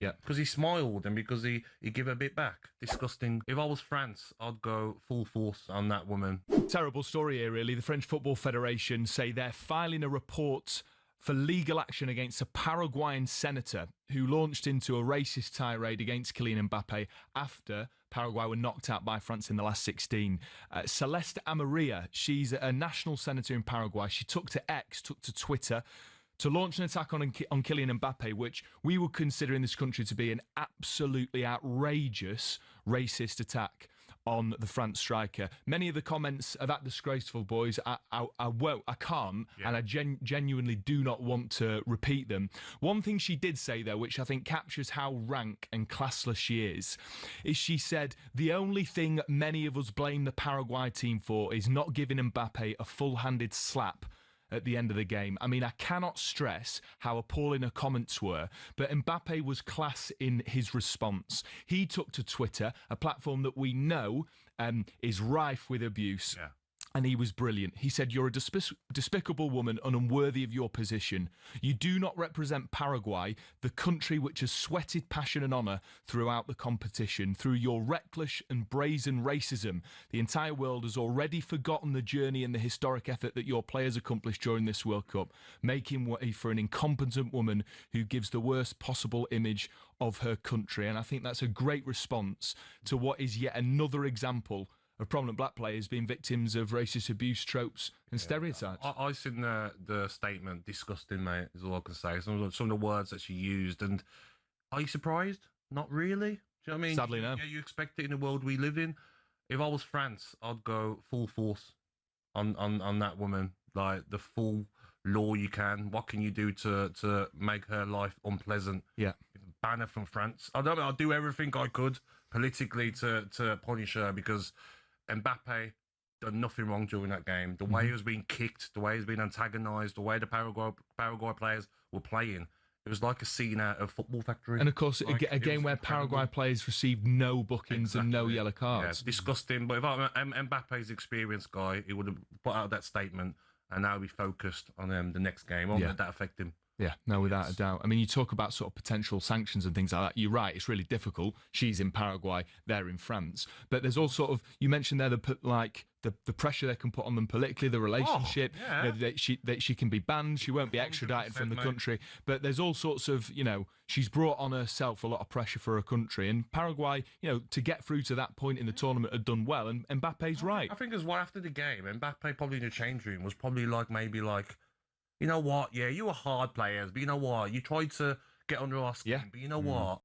Yeah. Because he smiled and because he gave a bit back. Disgusting. If I was France, I'd go full force on that woman. Terrible story here, really. The French Football Federation say they're filing a report for legal action against a Paraguayan senator who launched into a racist tirade against Kylian Mbappé after Paraguay were knocked out by France in the last 16. Celeste Amarilla, she's a national senator in Paraguay. She took to Twitter, to launch an attack on Kylian Mbappé, which we would consider in this country to be an absolutely outrageous racist attack on the France striker. Many of the comments are that disgraceful, boys. I can't, and I genuinely do not want to repeat them. One thing she did say, though, which I think captures how rank and classless she is she said, the only thing many of us blame the Paraguay team for is not giving Mbappé a full-handed slap at the end of the game. I mean, I cannot stress how appalling her comments were, but Mbappé was class in his response. He took to Twitter, a platform that we know is rife with abuse. Yeah. And he was brilliant. He said, you're a despicable woman and unworthy of your position. You do not represent Paraguay, the country which has sweated passion and honour throughout the competition. Through your reckless and brazen racism, the entire world has already forgotten the journey and the historic effort that your players accomplished during this World Cup, making way for an incompetent woman who gives the worst possible image of her country. And I think that's a great response to what is yet another example of prominent black players being victims of racist abuse, tropes and stereotypes. I seen the statement, disgusting, mate, is all I can say. Some of the words that she used, and are you surprised? Not really. Do you know what I mean? Sadly, no. Yeah, you expect it in the world we live in. If I was France, I'd go full force on that woman. Like, the full law you can. What can you do to make her life unpleasant? Yeah. Ban her from France. I don't know, I'll do everything I could politically to punish her, because Mbappé done nothing wrong during that game. The way he was being kicked, the way he was being antagonised, the way the Paraguay players were playing, it was like a scene out of Football Factory. And of course, like, a game where Paraguay players received no bookings and no yellow cards. Yeah, it's disgusting. But if Mbappe's experienced guy, he would have put out that statement and now be focused on the next game. Won't let that affect him? Yeah, no, without a doubt. I mean, you talk about sort of potential sanctions and things like that. You're right, it's really difficult. She's in Paraguay, they're in France. But there's all sort of, you mentioned there, the pressure they can put on them politically, the relationship, that she can be banned, she won't be extradited from the country. But there's all sorts of, she's brought on herself a lot of pressure for her country. And Paraguay, to get through to that point in the tournament had done well. And Mbappe's right. I think as well after the game, Mbappe probably in the change room was probably maybe you know what? Yeah, you were hard players, but you know what? You tried to get under our skin, but you know what?